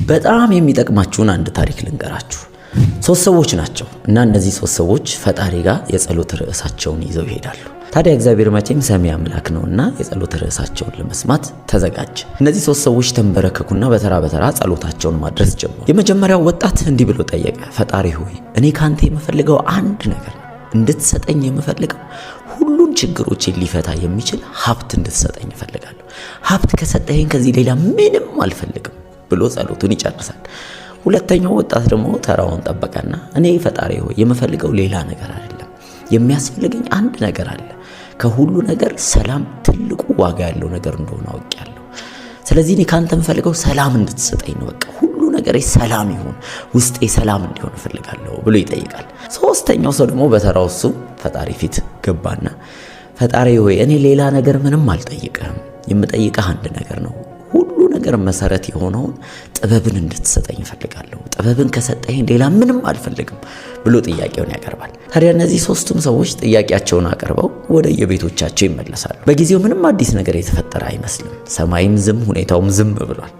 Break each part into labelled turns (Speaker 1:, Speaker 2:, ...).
Speaker 1: በጣም የሚጠቅማችሁን አንድ ታሪክ ልንገራችሁ። ሶስት ሰዎች ናቸው እና እነዚህ ሶስት ሰዎች ፈጣሪ ጋር የጸሎት ርዕሳቸውን ይዘው ይሄዳሉ። ታዲያ እግዚአብሔር መቼም ሰሚ አምላክ ነውና የጸሎት ርዕሳቸውን ለመስማት ተዘጋጀ። እነዚህ ሶስት ሰዎች ተንበረከኩና በተራ በተራ ጸሎታቸውን ማድረስ ጀመሩ። የመጀመሪያው ወጣት እንዲህ ብሎ ጠየቀ፣ ፈጣሪ ሆይ እኔ ካንተ የምፈልገው አንድ ነገር ነው። እንድትሰጠኝ የምፈልገው ሁሉን ችግሮችን ሊፈታ የሚችል ሀብት እንድትሰጠኝ እፈልጋለሁ። ሀብት ከሰጠኸኝ ከዚህ ሌላ ምንም አልፈልግም ብሎ ጸሎቱን ይጨርሳል። ሁለተኛው ወጣት ደግሞ ተራውን ጠበቀና እኔ ፈጣሪ ሆይ የምፈልገው ሌላ ነገር አይደለም፣ የሚያስፈልገኝ አንድ ነገር አለ። ከሁሉ ነገር ሰላም ትልቁ ዋጋ ያለው ነገር እንደሆነ አውቄያለሁ። ስለዚህ እኔ ካንተ የምፈልገው ሰላም እንድትሰጠኝ ነው። በቃ ሁሉ ነገር ሰላም ይሁን፣ ውስጤ ሰላም እንዲሆን እፈልጋለሁ ብሎ ይጠይቃል። ሶስተኛው ሰው ደግሞ በተራው እሱ ፈጣሪ ፊት ገባና ፈጣሪ ሆይ እኔ ሌላ ነገር ምንም አልጠይቅህም፣ የምጠይቅህ አንድ ነገር ነው። ሁሉ ነገር መሰረት የሆነውን ጥበብን እንድትሰጠኝ እፈልጋለሁ። ጥበብን ከሰጠኝ ሌላ ምንም አልፈልግም ብሎ ጥያቄውን ያቀርባል። ታዲያ እነዚህ ሶስቱም ሰዎች ጥያቄያቸውን አቀርበው ወደ የቤቶቻቸው ይመለሳሉ። በጊዜው ምንም አዲስ ነገር የተፈጠረ አይመስልም። ሰማይም ዝም፣ ሁኔታውም ዝም ብሏል።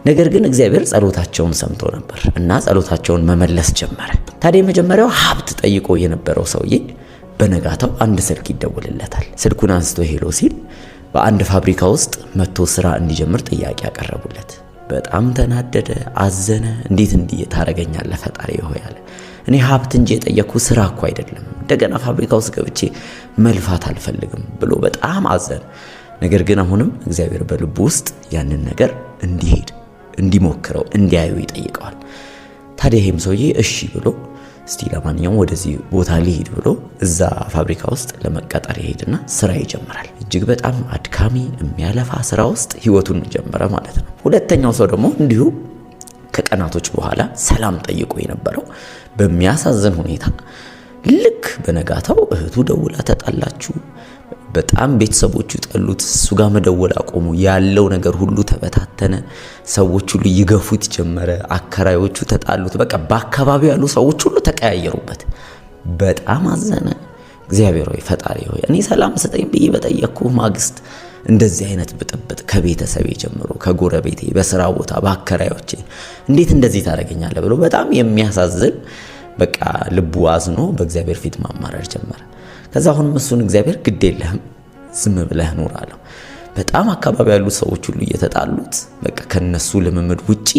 Speaker 1: ነገር ግን እግዚአብሔር ጸሎታቸውን ሰምቶ ነበር እና ጸሎታቸውን መመለስ ጀመረ። ታዲያ የመጀመሪያው ሀብት ጠይቆ የነበረው ሰውዬ በነጋታው አንድ ስልክ ይደውልለታል። ስልኩን አንስቶ ሄሎ ሲል በአንድ ፋብሪካ ውስጥ መጥቶ ስራ እንዲጀምር ጥያቄ ያቀረቡለት። በጣም ተናደደ፣ አዘነ። እንዴት እንዲህ ታረጋኛለህ ፈጣሪ ሆይ አለ። እኔ ሀብት እንጂ የጠየኩ ስራ እኮ አይደለም፣ እንደገና ፋብሪካ ውስጥ ገብቼ መልፋት አልፈልግም ብሎ በጣም አዘነ። ነገር ግን አሁንም እግዚአብሔር በልቡ ውስጥ ያንን ነገር እንዲሄድ እንዲሞክረው እንዲያዩ ይጠይቀዋል። ታዲያ ይሄም ሰውዬ እሺ ብሎ እስቲ ለማንኛውም ወደዚህ ቦታ ሊሄድ ብሎ እዛ ፋብሪካ ውስጥ ለመቀጠር ይሄድና ስራ ይጀምራል። እጅግ በጣም አድካሚ የሚያለፋ ስራ ውስጥ ህይወቱን ጀመረ ማለት ነው። ሁለተኛው ሰው ደግሞ እንዲሁ ከቀናቶች በኋላ ሰላም ጠይቆ የነበረው በሚያሳዝን ሁኔታ ልክ በነጋታው እህቱ ደውላ ተጣላችሁ፣ በጣም ቤተሰቦቹ ጠሉት፣ እሱ ጋር መደወል አቆሙ። ያለው ነገር ሁሉ ተበታተነ። ሰዎች ሁሉ ይገፉት ጀመረ። አከራዮቹ ተጣሉት። በቃ በአካባቢው ያሉ ሰዎች ሁሉ ተቀያየሩበት። በጣም አዘነ። እግዚአብሔር ሆይ ፈጣሪ ሆይ እኔ ሰላም ስጠኝ ብዬ በጠየቅኩ ማግስት እንደዚህ አይነት ብጥብጥ ከቤተሰቤ ጀምሮ ከጎረቤቴ፣ በስራ ቦታ፣ በአከራዮቼ እንዴት እንደዚህ ታደርገኛለህ ብሎ በጣም የሚያሳዝን በቃ ልቡ አዝኖ በእግዚአብሔር ፊት ማማረር ጀመረ። ከዛ አሁንም እሱን እግዚአብሔር ግድ የለህም ዝም ብለህ ኑር አለው። በጣም አካባቢ ያሉ ሰዎች ሁሉ እየተጣሉት በቃ ከነሱ ልምምድ ውጪ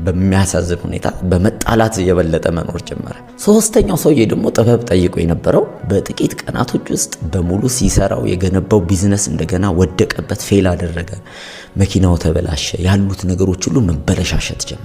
Speaker 1: በሚያሳዝን ሁኔታ በመጣላት የበለጠ መኖር ጀመረ። ሶስተኛው ሰውዬ ደግሞ ጥበብ ጠይቆ የነበረው በጥቂት ቀናቶች ውስጥ በሙሉ ሲሰራው የገነባው ቢዝነስ እንደገና ወደቀበት፣ ፌል አደረገ፣ መኪናው ተበላሸ፣ ያሉት ነገሮች ሁሉ መበለሻሸት ጀመረ።